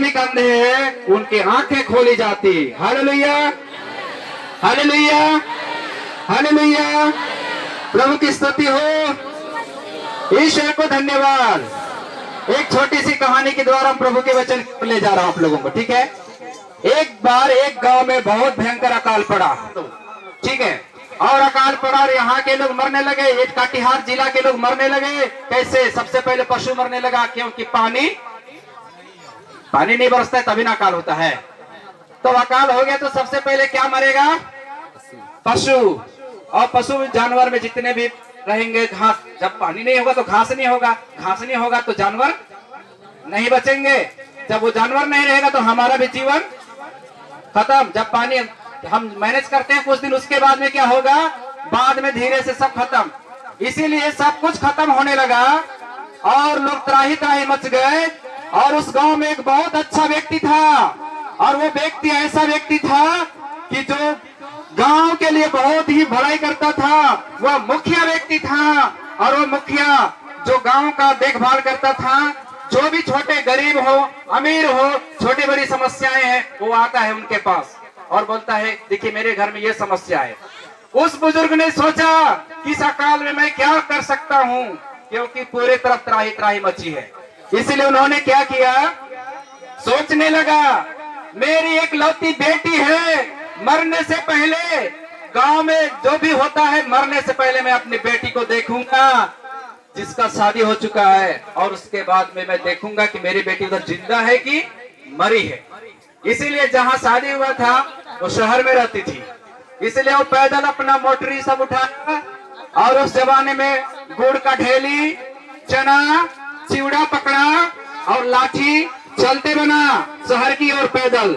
धार्मिक अंधे हैं उनकी आंखें खोली जाती। Hallelujah, hallelujah, hallelujah. प्रभु की स्तुति हो, ईश्वर को धन्यवाद। एक छोटी सी कहानी के द्वारा हम प्रभु के वचन ले जा रहा हूं आप लोगों को, ठीक है। एक बार एक गांव में बहुत भयंकर अकाल पड़ा, ठीक है, और अकाल पड़ा और यहाँ के लोग मरने लगे। ये कटिहार जिला के लोग मरने लगे। कैसे? सबसे पहले पशु मरने लगा, क्योंकि पानी नहीं बरसता है तभी ना अकाल होता है। तो अकाल हो गया तो सबसे पहले क्या मरेगा? पशु। और पशु जानवर में जितने भी रहेंगे, घास, जब पानी नहीं होगा तो घास नहीं होगा, घास नहीं होगा तो जानवर नहीं बचेंगे, जब वो जानवर नहीं रहेगा तो हमारा भी जीवन खत्म। जब पानी हम मैनेज करते हैं कुछ दिन, उसके बाद में क्या होगा? बाद में धीरे से सब खत्म। इसीलिए सब कुछ खत्म होने लगा और लोग त्राही त्राही मच गए। और उस गांव में एक बहुत अच्छा व्यक्ति था, और वो व्यक्ति ऐसा व्यक्ति था कि जो गांव के लिए बहुत ही भलाई करता था। वह मुखिया व्यक्ति था, और वो मुखिया जो गांव का देखभाल करता था, जो भी छोटे गरीब हो अमीर हो, छोटी बड़ी समस्याएं हैं, वो आता है उनके पास और बोलता है देखिए मेरे घर में ये समस्या है। उस बुजुर्ग ने सोचा कि इस अकाल में मैं क्या कर सकता हूँ, क्योंकि पूरे तरफ त्राही त्राही मची है। इसलिए उन्होंने क्या किया? सोचने लगा मेरी एक लौती बेटी है, मरने से पहले गांव में जो भी होता है, मरने से पहले मैं अपनी बेटी को देखूंगा जिसका शादी हो चुका है, और उसके बाद में मैं देखूंगा कि मेरी बेटी उधर जिंदा है कि मरी है। इसीलिए जहां शादी हुआ था वो शहर में रहती थी, इसलिए वो पैदल अपना मोटरी सब उठाया, और उस जमाने में गुड़ का ढेली, चना, चिवड़ा पकड़ा और लाठी चलते बना शहर की ओर पैदल।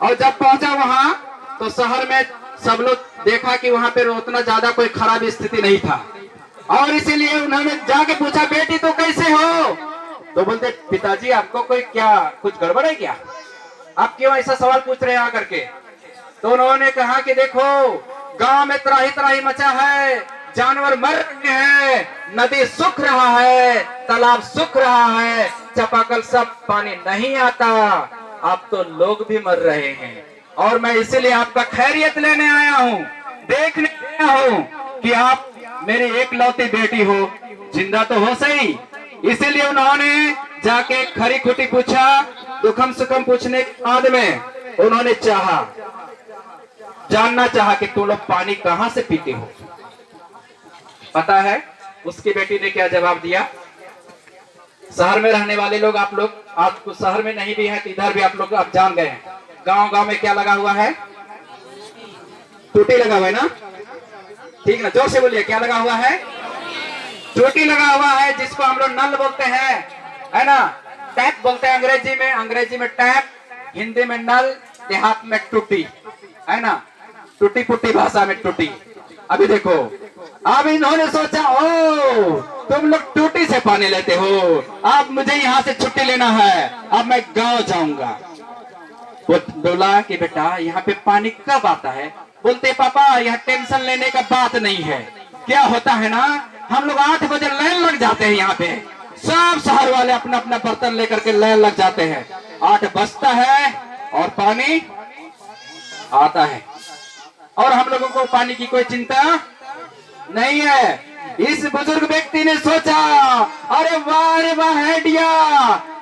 और जब पहुंचा वहां तो शहर में सब लोग देखा कि वहां पे उतना ज्यादा कोई खराब स्थिति नहीं था, और इसीलिए उन्होंने जाके पूछा बेटी तो कैसे हो? तो बोलते पिताजी आपको कोई क्या कुछ गड़बड़ है क्या, आप क्यों ऐसा सवाल पूछ रहे हैं आकर के? तो उन्होंने कहा कि देखो गांव में त्राही त्राही मचा है, जानवर मर रहे हैं, नदी सूख रहा है, तालाब सूख रहा है, चापाकल सब पानी नहीं आता, अब तो लोग भी मर रहे हैं, और मैं इसीलिए आपका खैरियत लेने आया हूँ, देखने आया हूँ कि आप मेरी एक लौती बेटी हो, जिंदा तो हो सही। इसीलिए उन्होंने जाके खरी खुटी पूछा, दुखम सुखम पूछने के बाद में उन्होंने जानना चाहा कि तुम लोग पानी कहाँ से पीते हो। पता है उसकी बेटी ने क्या जवाब दिया? शहर में रहने वाले लोग, आप लोग आज कुछ शहर में नहीं भी है तो इधर भी आप लोग आप जान गए हैं, गांव गांव में क्या लगा हुआ है? टूटी लगा हुआ है ना, ठीक ना, जोर से बोलिए, क्या लगा हुआ है? टूटी लगा हुआ है, जिसको हम लोग नल बोलते हैं, है ना, टैप बोलते हैं अंग्रेजी में टैप, हिंदी में नल, देहात में टूटी, है ना, टूटी फूटी भाषा में टूटी। अभी देखो, अब इन्होंने सोचा ओ तुम लोग टूटी से पानी लेते हो, अब मुझे यहाँ से छुट्टी लेना है, अब मैं गांव जाऊंगा। वो बोला कि बेटा यहाँ पे पानी कब आता है? बोलते पापा यह टेंशन लेने का बात नहीं है, क्या होता है ना, हम लोग 8 बजे लाइन लग जाते हैं, यहाँ पे सब शहर वाले अपना अपना बर्तन लेकर के लाइन लग जाते हैं, 8 बजता है और पानी आता है, और हम लोगों को पानी की कोई चिंता नहीं है। इस बुजुर्ग व्यक्ति ने सोचा अरे वाह रे वाह आइडिया,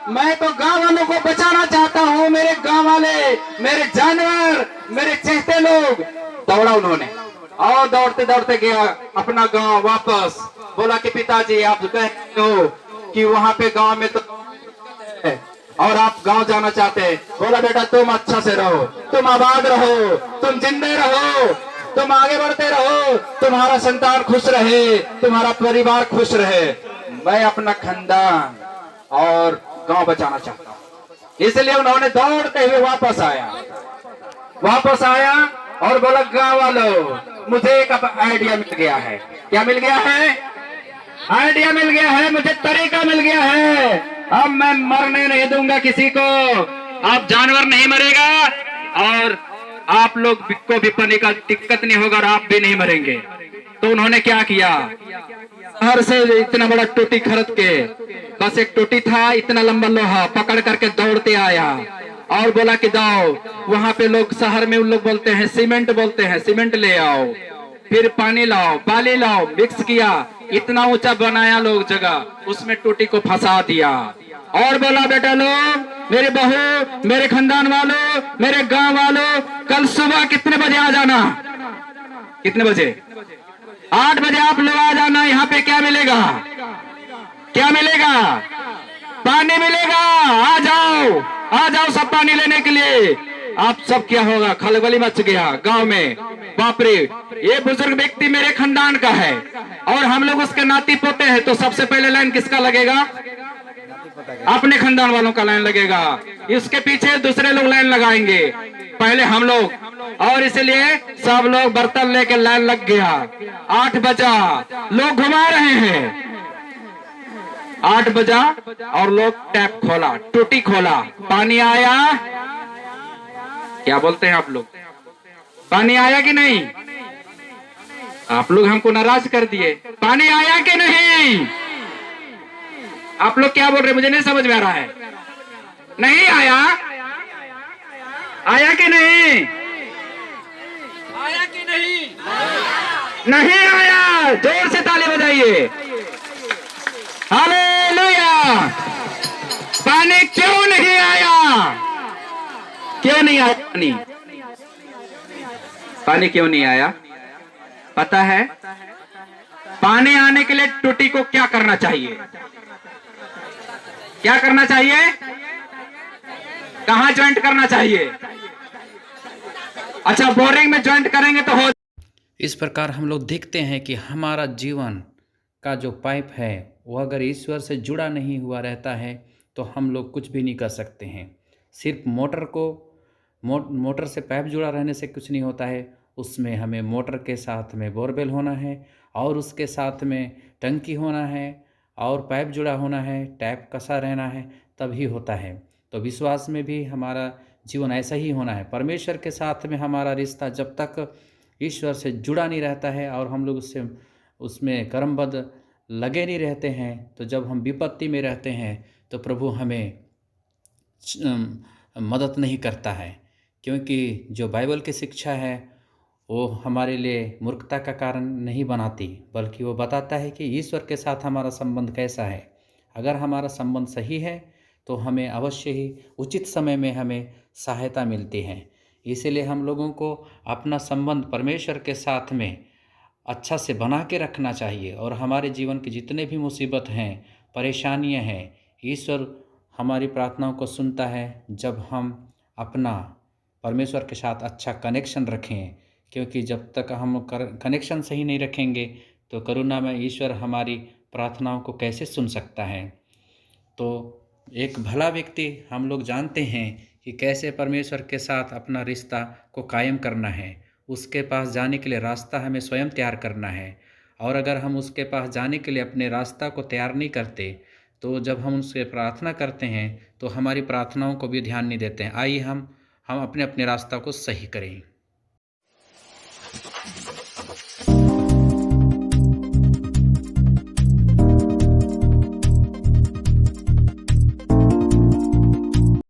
मैं तो गांव वालों को बचाना चाहता हूँ, मेरे गांव वाले, मेरे जानवर, मेरे चहेते लोग। दौड़ा उन्होंने और दौड़ते दौड़ते गया अपना गांव वापस। बोला कि पिताजी आप कहते हो कि वहां पे गांव में तो और आप गांव जाना चाहते हैं। बोला बेटा तुम अच्छा से रहो, तुम आबाद रहो, तुम जिंदे रहो, तुम आगे बढ़ते रहो, तुम्हारा संतान खुश रहे, तुम्हारा परिवार खुश रहे, मैं अपना खानदान और गांव बचाना चाहता हूं। इसलिए उन्होंने दौड़ते हुए वापस आया और बोला गांव वालों मुझे एक आइडिया मिल गया है। क्या मिल गया है? आइडिया मिल गया है, मुझे तरीका मिल गया है। अब मैं मरने नहीं दूंगा किसी को, अब जानवर नहीं मरेगा और आप लोग को भी पानी का दिक्कत नहीं होगा और आप भी नहीं मरेंगे। तो उन्होंने क्या किया, शहर से इतना बड़ा टोटी खरीद के, बस एक टोटी था इतना लंबा लोहा, पकड़ करके दौड़ते आया और बोला कि जाओ वहां पे लोग शहर में उन लोग बोलते हैं सीमेंट, बोलते हैं सीमेंट ले आओ, फिर पानी लाओ, बाली लाओ, मिक्स किया, इतना ऊंचा बनाया लोग जगह, उसमें टूटी को फंसा दिया और बोला बेटा लोग, मेरे बहू, मेरे खानदान वालों, मेरे गांव वालों, कल सुबह कितने बजे आ जाना? कितने बजे? 8 बजे आप लोग आ जाना। यहाँ पे क्या मिलेगा? क्या मिलेगा? पानी मिलेगा। आ जाओ, आ जाओ सब पानी लेने के लिए। आप सब क्या होगा? खलबली मच गया गांव में। बाप रे, ये बुजुर्ग व्यक्ति मेरे खानदान का है और हम लोग उसके नाती पोते हैं, तो सबसे पहले लाइन किसका लगेगा? अपने खानदान वालों का लाइन लगेगा। इसके पीछे दूसरे लोग लाइन लगाएंगे, पहले हम लोग। और इसलिए सब लोग बर्तन लेके लाइन लग गया। 8 बजा, लोग घुमा रहे हैं। 8 बजा और लोग टैप खोला, टूटी खोला, पानी आया। क्या बोलते हैं आप लोग? पानी आया कि नहीं? आप लोग हमको नाराज कर दिए। पानी आया कि नहीं? आप लोग क्या बोल रहे हैं? मुझे नहीं समझ में आ रहा है। नहीं आया? आया कि नहीं? आया कि नहीं? नहीं आया। जोर से ताली बजाइए। हालेलुया। पानी क्यों नहीं आया? क्यों नहीं आया पानी? पानी क्यों नहीं आया? पता है? पानी आने के लिए टूटी को क्या करना चाहिए? क्या करना चाहिए? कहां ज्वाइंट करना चाहिए? अच्छा, बोरिंग में ज्वाइंट करेंगे तो हो। इस प्रकार हम लोग देखते हैं कि हमारा जीवन का जो पाइप है वो अगर ईश्वर से जुड़ा नहीं हुआ रहता है तो हम लोग कुछ भी नहीं कर सकते हैं। सिर्फ मोटर से पाइप जुड़ा रहने से कुछ नहीं होता है। उसमें हमें मोटर के साथ में बोरवेल होना है और उसके साथ में टंकी होना है और पाइप जुड़ा होना है, टैप कसा रहना है, तभी होता है। तो विश्वास में भी हमारा जीवन ऐसा ही होना है। परमेश्वर के साथ में हमारा रिश्ता जब तक ईश्वर से जुड़ा नहीं रहता है और हम लोग उसमें कर्मबद्ध लगे नहीं रहते हैं, तो जब हम विपत्ति में रहते हैं तो प्रभु हमें मदद नहीं करता है। क्योंकि जो बाइबल की शिक्षा है वो हमारे लिए मूर्खता का कारण नहीं बनाती, बल्कि वो बताता है कि ईश्वर के साथ हमारा संबंध कैसा है। अगर हमारा संबंध सही है तो हमें अवश्य ही उचित समय में हमें सहायता मिलती है। इसीलिए हम लोगों को अपना संबंध परमेश्वर के साथ में अच्छा से बना के रखना चाहिए। और हमारे जीवन के जितने भी मुसीबत हैं, परेशानियां हैं, ईश्वर हमारी प्रार्थनाओं को सुनता है जब हम अपना परमेश्वर के साथ अच्छा कनेक्शन रखें। क्योंकि जब तक हम कनेक्शन सही नहीं रखेंगे तो करुणा में ईश्वर हमारी प्रार्थनाओं को कैसे सुन सकता है। तो एक भला व्यक्ति हम लोग जानते हैं कि कैसे परमेश्वर के साथ अपना रिश्ता को कायम करना है। उसके पास जाने के लिए रास्ता हमें स्वयं तैयार करना है। और अगर हम उसके पास जाने के लिए अपने रास्ता को तैयार नहीं करते तो जब हम उससे प्रार्थना करते हैं तो हमारी प्रार्थनाओं को भी ध्यान नहीं देते हैं। आइए हम अपने अपने रास्ता को सही करें।